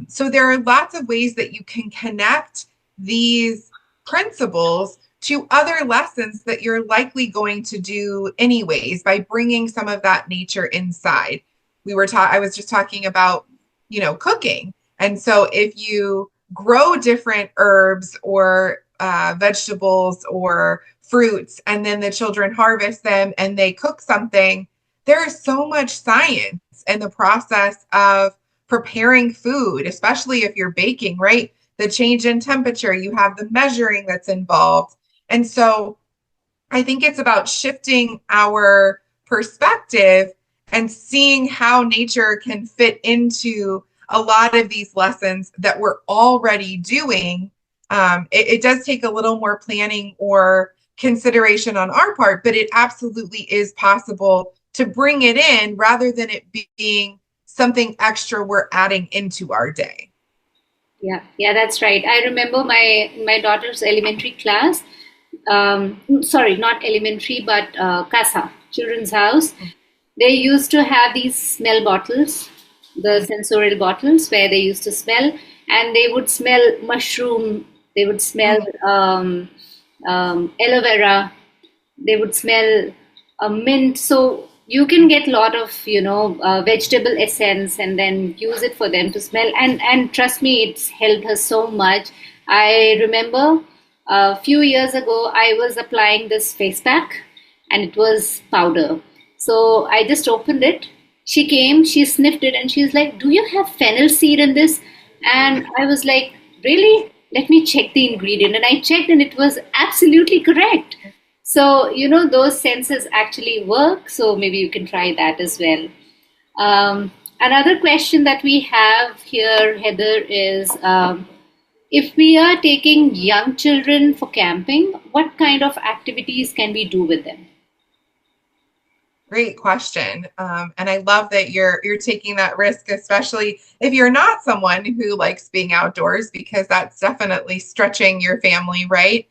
So there are lots of ways that you can connect these principles to other lessons that you're likely going to do anyways by bringing some of that nature inside. I was just talking about, cooking. And so if you grow different herbs or vegetables or fruits, and then the children harvest them and they cook something, there is so much science in the process of preparing food, especially if you're baking, right? The change in temperature, you have the measuring that's involved. And so I think it's about shifting our perspective and seeing how nature can fit into a lot of these lessons that we're already doing. It does take a little more planning or consideration on our part, but it absolutely is possible to bring it in rather than it being something extra we're adding into our day. Yeah, yeah, that's right. I remember my daughter's elementary class. Sorry, not elementary, but casa, children's house. They used to have these smell bottles, the sensorial bottles, where they used to smell, and they would smell mushroom. They would smell Mm, aloe vera. They would smell mint. So you can get a lot of vegetable essence and then use it for them to smell. And trust me, it's helped her so much. I remember a few years ago I was applying this face pack, and it was powder. So I just opened it. She came, she sniffed it, and she's like, "Do you have fennel seed in this?" And I was like, "Really? Let me check the ingredient." And I checked, and it was absolutely correct. So, those senses actually work. So maybe you can try that as well. Another question that we have here, Heather, is if we are taking young children for camping, what kind of activities can we do with them? Great question. And I love that you're taking that risk, especially if you're not someone who likes being outdoors, because that's definitely stretching your family, right?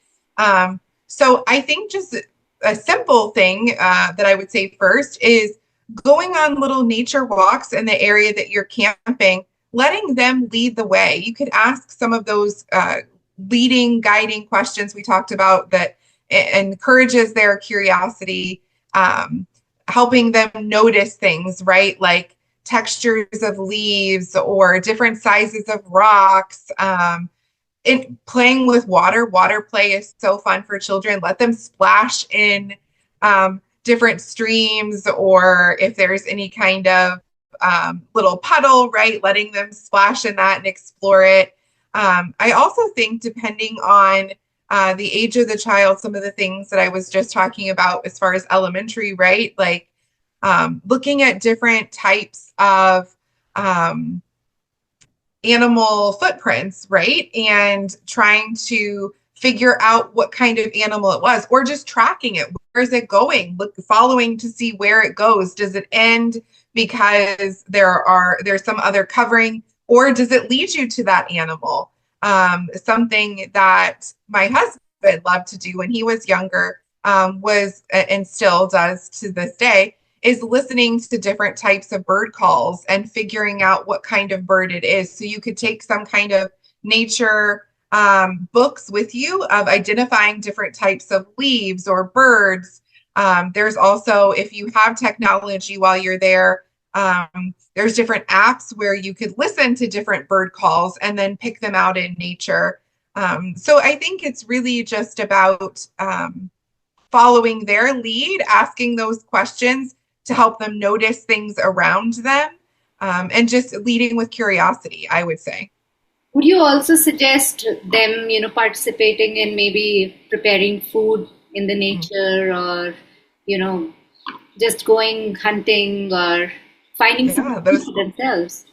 So I think just a simple thing that I would say first is going on little nature walks in the area that you're camping, letting them lead the way. You could ask some of those leading, guiding questions we talked about that encourages their curiosity. Helping them notice things, right? Like textures of leaves or different sizes of rocks. Playing with water. Water play is so fun for children. Let them splash in different streams, or if there's any kind of little puddle, right? Letting them splash in that and explore it. I also think, depending on the age of the child, some of the things that I was just talking about as far as elementary, right? Like looking at different types of animal footprints, right? And trying to figure out what kind of animal it was, or just tracking it. Where is it going? Following to see where it goes. Does it end because there's some other covering, or does it lead you to that animal? Something that my husband loved to do when he was younger was, and still does to this day, is listening to different types of bird calls and figuring out what kind of bird it is. So you could take some kind of nature books with you of identifying different types of leaves or birds. There's also, if you have technology while you're there, there's different apps where you could listen to different bird calls and then pick them out in nature. So I think it's really just about following their lead, asking those questions to help them notice things around them, and just leading with curiosity, I would say. Would you also suggest them, participating in maybe preparing food in the nature, or, you know, just going hunting or finding some Yeah, food those for themselves?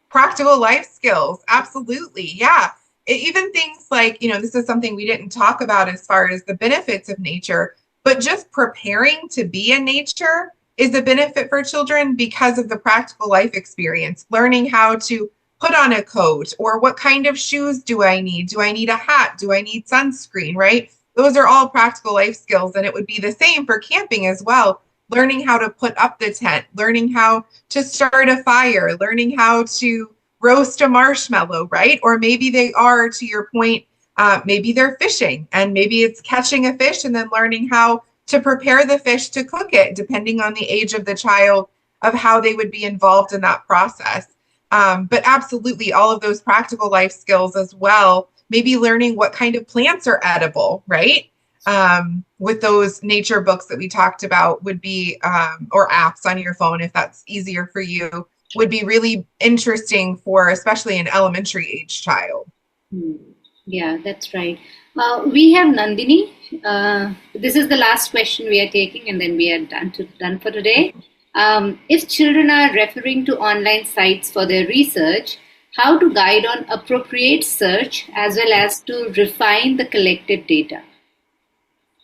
practical life skills. Absolutely. Yeah. Even things like, this is something we didn't talk about as far as the benefits of nature, but just preparing to be in nature is a benefit for children because of the practical life experience. Learning how to put on a coat, or what kind of shoes do I need? Do I need a hat? Do I need sunscreen? Right? Those are all practical life skills. And it would be the same for camping as well. Learning how to put up the tent, learning how to start a fire, learning how to roast a marshmallow, right? Or maybe they are, to your point, maybe they're fishing, and maybe it's catching a fish and then learning how to prepare the fish to cook it, depending on the age of the child, of how they would be involved in that process. But absolutely, all of those practical life skills as well. Maybe learning what kind of plants are edible, right? With those nature books that we talked about would be, or apps on your phone, if that's easier for you, would be really interesting for especially an elementary age child. Hmm. Yeah, that's right. We have Nandini. This is the last question we are taking, and then we are done for today. If children are referring to online sites for their research, how to guide on appropriate search as well as to refine the collected data.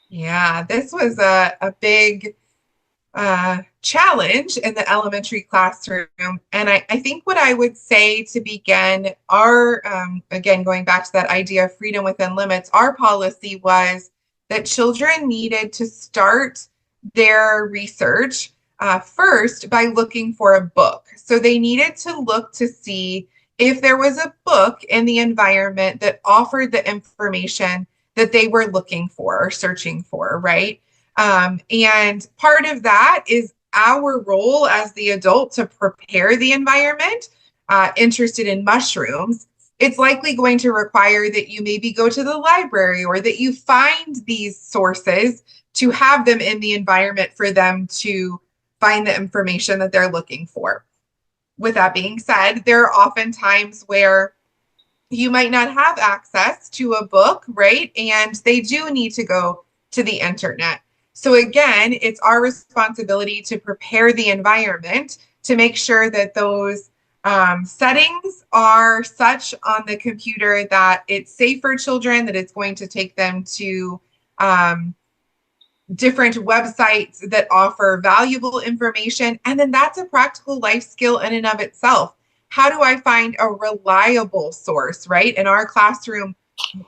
Yeah, this was a big challenge in the elementary classroom. And I think what I would say to begin our, again, going back to that idea of freedom within limits, our policy was that children needed to start their research first by looking for a book. So they needed to look to see if there was a book in the environment that offered the information that they were looking for or searching for, right? And part of that is our role as the adult to prepare the environment. Interested in mushrooms, it's likely going to require that you maybe go to the library or that you find these sources to have them in the environment for them to find the information that they're looking for. With that being said, there are often times where you might not have access to a book, right? And they do need to go to the internet. So again, it's our responsibility to prepare the environment to make sure that those settings are such on the computer that it's safe for children, that it's going to take them to different websites that offer valuable information. And then that's a practical life skill in and of itself. How do I find a reliable source, right? In our classroom,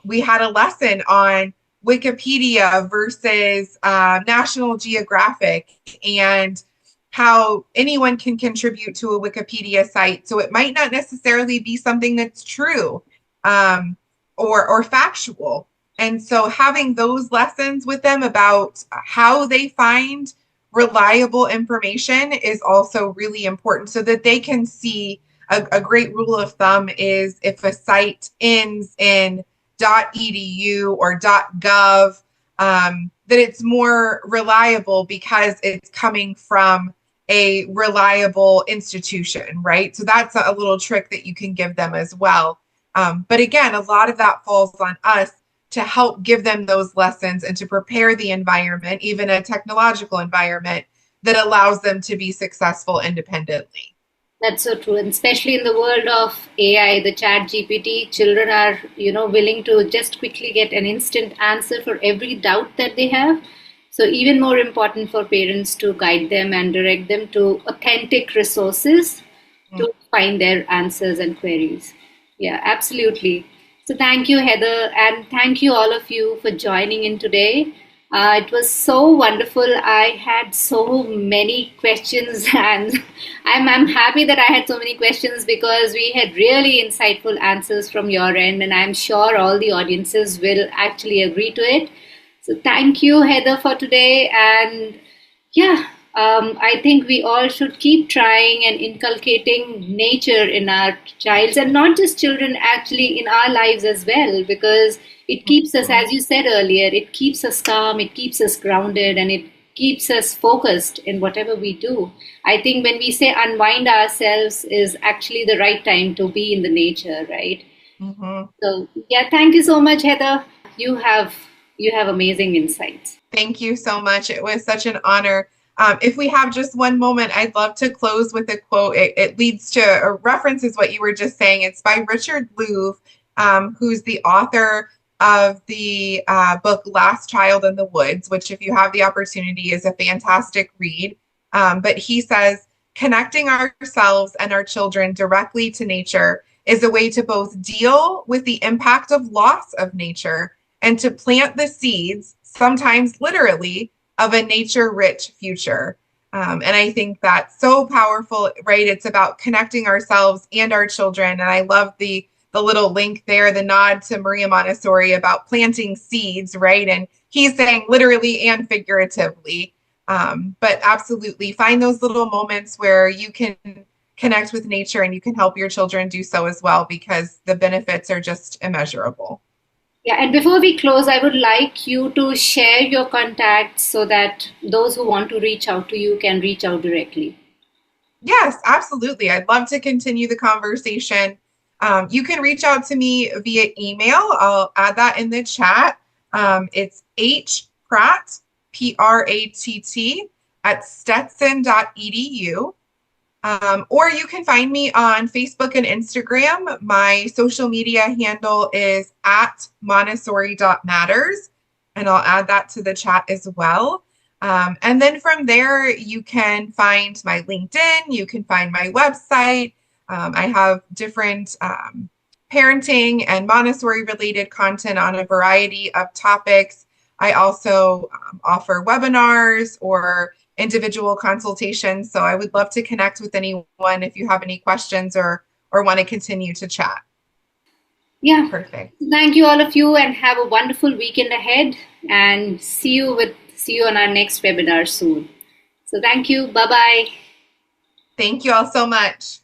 we had a lesson on Wikipedia versus National Geographic and how anyone can contribute to a Wikipedia site. So it might not necessarily be something that's true or factual. And so having those lessons with them about how they find reliable information is also really important so that they can see a great rule of thumb is if a site ends in .edu or .gov, that it's more reliable because it's coming from a reliable institution, right? So that's a little trick that you can give them as well. But again, a lot of that falls on us to help give them those lessons and to prepare the environment, even a technological environment that allows them to be successful independently. That's so true, and especially in the world of AI, the Chat GPT, children are, willing to just quickly get an instant answer for every doubt that they have. So even more important for parents to guide them and direct them to authentic resources to find their answers and queries. Yeah, absolutely. So thank you, Heather, and thank you all of you for joining in today. It was so wonderful. I had so many questions, and I'm happy that I had so many questions because we had really insightful answers from your end, and I'm sure all the audiences will actually agree to it. So thank you, Heather, for today. And yeah, I think we all should keep trying and inculcating nature in our childs, and not just children, actually in our lives as well, because it keeps us, as you said earlier, it keeps us calm, it keeps us grounded, and it keeps us focused in whatever we do. I think when we say unwind ourselves is actually the right time to be in the nature, right? Mm-hmm. So yeah, thank you so much, Heather. You have amazing insights. Thank you so much. It was such an honor. If we have just one moment, I'd love to close with a quote. It leads to or references what you were just saying. It's by Richard Louv, who's the author of the book Last Child in the Woods, which, if you have the opportunity, is a fantastic read. But he says, connecting ourselves and our children directly to nature is a way to both deal with the impact of loss of nature and to plant the seeds, sometimes literally, of a nature-rich future. And I think that's so powerful, right? It's about connecting ourselves and our children. And I love the little link there, the nod to Maria Montessori about planting seeds, right? And he's saying literally and figuratively. But absolutely, find those little moments where you can connect with nature and you can help your children do so as well, because the benefits are just immeasurable. Yeah, and before we close, I would like you to share your contacts so that those who want to reach out to you can reach out directly. Yes, absolutely. I'd love to continue the conversation. You can reach out to me via email. I'll add that in the chat. It's hpratt, Pratt, at stetson.edu. Or you can find me on Facebook and Instagram. My social media handle is at montessori.matters, and I'll add that to the chat as well. And then from there, you can find my LinkedIn, you can find my website. I have different parenting and Montessori related content on a variety of topics. I also offer webinars or individual consultations. So I would love to connect with anyone if you have any questions or want to continue to chat. Yeah. Perfect. Thank you all of you and have a wonderful weekend ahead and see you on our next webinar soon. So thank you. Bye bye. Thank you all so much.